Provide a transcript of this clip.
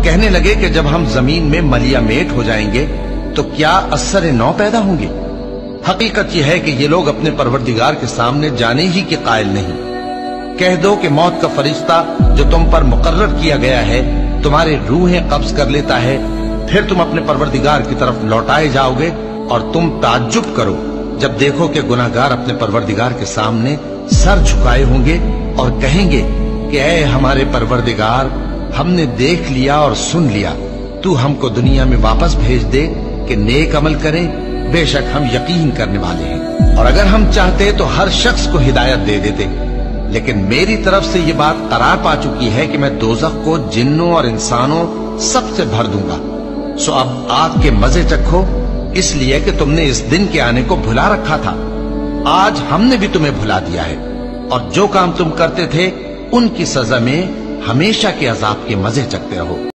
कहने लगे कि जब हम जमीन में मलिया मेट हो जाएंगे तो क्या असर नौ पैदा होंगे। हकीकत यह है कि ये लोग अपने परवरदिगार के सामने जाने ही के कायल नहीं। कह दो कि मौत का फरिश्ता जो तुम पर मुकर्रर किया गया है तुम्हारे रूहें कब्ज कर लेता है, फिर तुम अपने परवरदिगार की तरफ लौटाए जाओगे और तुम ताज्जुब करो जब देखो कि गुनाहगार अपने परवरदिगार के सामने सर झुकाए होंगे और कहेंगे कि ऐ हमारे परवरदिगार, हमने देख लिया और सुन लिया, तू हमको दुनिया में वापस भेज दे कि नेक अमल करें, बेशक हम यकीन करने वाले हैं। और अगर हम चाहते तो हर शख्स को हिदायत दे देते, लेकिन मेरी तरफ से ये बात करार पा चुकी है कि मैं दोज़ख को जिन्नों और इंसानों सबसे भर दूंगा। सो अब आग के मजे चखो, इसलिए कि तुमने इस दिन के आने को भुला रखा था। आज हमने भी तुम्हें भुला दिया है, और जो काम तुम करते थे उनकी सजा में हमेशा के अजाब के मजे चखते रहो।